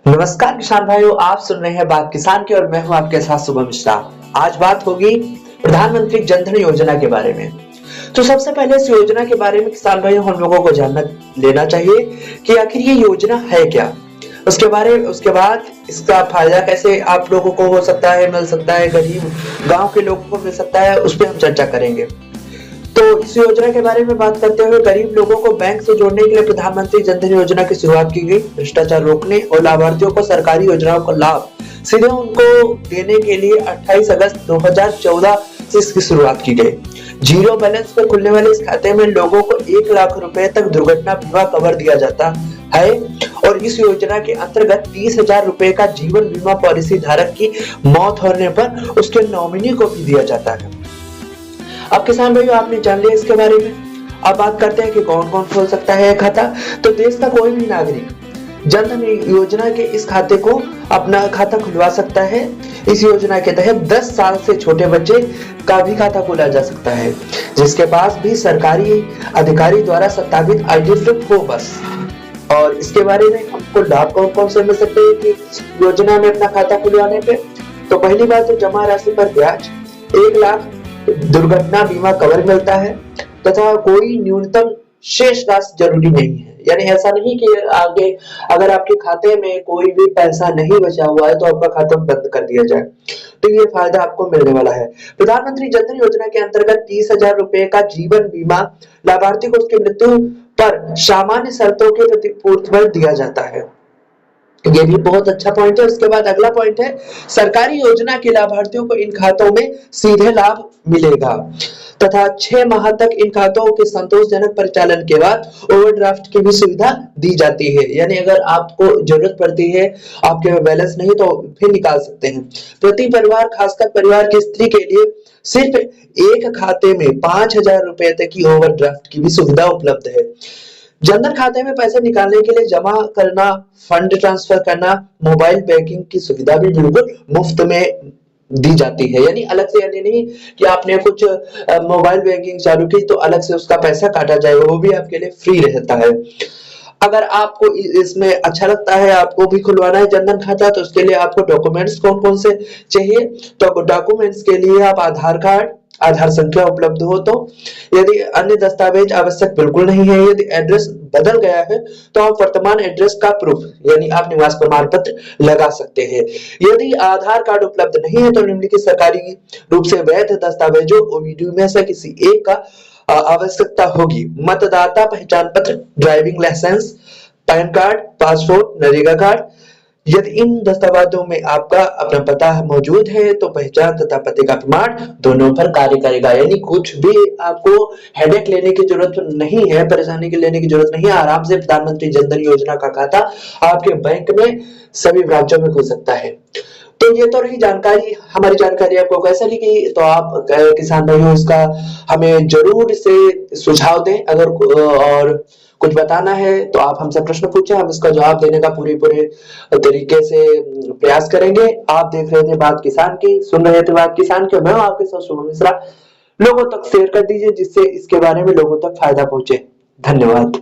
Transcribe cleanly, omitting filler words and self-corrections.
नमस्कार किसान भाइयों, आप सुन रहे हैं बात किसान की और मैं हूं आपके साथ शुभम मिश्रा। आज बात होगी प्रधानमंत्री जन धन योजना के बारे में। तो सबसे पहले इस योजना के बारे में किसान भाइयों हम लोगों को जानना लेना चाहिए कि आखिर ये योजना है क्या। उसके बाद इसका फायदा कैसे आप लोगों को हो सकता है, मिल सकता है, गरीब गांव के लोगों को मिल सकता है, उस पर हम चर्चा करेंगे। तो इस योजना के बारे में बात करते हुए गरीब लोगों को बैंक से जोड़ने के लिए प्रधानमंत्री जन धन योजना की शुरुआत की गई। भ्रष्टाचार रोकने और लाभार्थियों को सरकारी योजनाओं का लाभ सीधे उनको देने के लिए 28 अगस्त 2014 से इसकी शुरुआत की गई। जीरो बैलेंस पर खुलने वाले इस खाते में लोगों को 1 लाख रुपए तक दुर्घटना बीमा कवर दिया जाता है और इस योजना के अंतर्गत 30,000 रुपए का जीवन बीमा पॉलिसी धारक की मौत होने पर उसके नॉमिनी को भी दिया जाता है। अब किसान भाइयों, आपने जान लिया इसके बारे में। अब बात करते हैं कि कौन कौन खोल सकता है खाता। तो देश का कोई भी नागरिक जन धन योजना के इस खाते को अपना खाता खुलवा सकता है। इस योजना के तहत 10 साल से छोटे बच्चे का भी खाता खोला जा सकता है जिसके पास भी सरकारी अधिकारी द्वारा सत्यापित आईडी प्रूफ हो बस। और इसके बारे में हमको लाभ कौन कौन से मिल सकते हैं कि योजना में अपना खाता खुलवाने पे। तो पहली बात तो जमा राशि पर ब्याज, 1 लाख दुर्घटना बीमा कवर मिलता है तथा कोई न्यूनतम शेष राशि जरूरी नहीं है। यानी ऐसा नहीं कि आगे अगर आपके खाते में कोई भी पैसा नहीं बचा हुआ है तो आपका खाता बंद कर दिया जाए, तो ये फायदा आपको मिलने वाला है। प्रधानमंत्री जन धन योजना के अंतर्गत 30,000 रुपए का जीवन बीमा लाभार्थी को उसकी मृत्यु पर सामान्य शर्तों के प्रतिपूर्ति पर दिया जाता है। ये भी बहुत अच्छा पॉइंट है। उसके बाद अगला पॉइंट है सरकारी योजना के लाभार्थियों को इन खातों में सीधे लाभ मिलेगा तथा 6 माह तक इन खातों के संतोषजनक परिचालन के बाद ओवरड्राफ्ट की भी सुविधा दी जाती है। यानी अगर आपको जरूरत पड़ती है, आपके बैलेंस नहीं तो फिर निकाल सकते हैं। प्रति परिवार, खासकर परिवार की स्त्री के लिए सिर्फ एक खाते में 5,000 रुपए तक की ओवरड्राफ्ट की भी सुविधा उपलब्ध है। जनधन खाते में पैसे निकालने के लिए जमा करना, फंड ट्रांसफर करना, मोबाइल बैंकिंग की सुविधा भी बिल्कुल मुफ्त में दी जाती है। यानी अलग से, यानी नहीं कि आपने कुछ मोबाइल बैंकिंग चालू की तो अलग से उसका पैसा काटा जाएगा, वो भी आपके लिए फ्री रहता है। अगर आपको इसमें अच्छा लगता है, आपको भी खुलवाना है जनधन खाता, तो उसके लिए आपको डॉक्यूमेंट्स कौन कौन से चाहिए। तो डॉक्यूमेंट्स के लिए आप आधार कार्ड, आधार संख्या उपलब्ध हो तो, यदि अन्य दस्तावेज आवश्यक बिल्कुल नहीं है, यदि एड्रेस बदल गया है तो आप वर्तमान एड्रेस का प्रूफ यानी आप निवास प्रमाण पत्र लगा सकते हैं। यदि आधार कार्ड उपलब्ध नहीं है तो निम्नलिखित सरकारी रूप से वैध दस्तावेजों ओवीडी में से किसी एक का आवश्यकता होगी। मतदाता पहचान पत्र, driving licence, PAN card, passport, NREGA card. यदि इन दस्तावेजों में आपका अपना पता मौजूद है तो पहचान तथा पते का प्रमाण दोनों पर कार्य करेगा। यानी कुछ भी आपको हेडेक लेने की जरूरत नहीं है, परेशानी के लेने की जरूरत नहीं है। आराम से प्रधानमंत्री जन धन योजना का खाता आपके बैंक में सभी ब्रांचों में खुल सकता है। तो ये तो रही जानकारी। हमारी जानकारी आपको कैसा लगी तो आप किसान भाइयों इसका हमें जरूर से सुझाव दें। अगर और कुछ बताना है तो आप हमसे प्रश्न पूछें, हम इसका जवाब देने का पूरे तरीके से प्रयास करेंगे। आप देख रहे थे बात किसान की, सुन रहे थे बात किसान की, मैं आपके साथ शुभम मिश्रा। लोगों तक शेयर कर दीजिए जिससे इसके बारे में लोगों तक फायदा पहुंचे। धन्यवाद।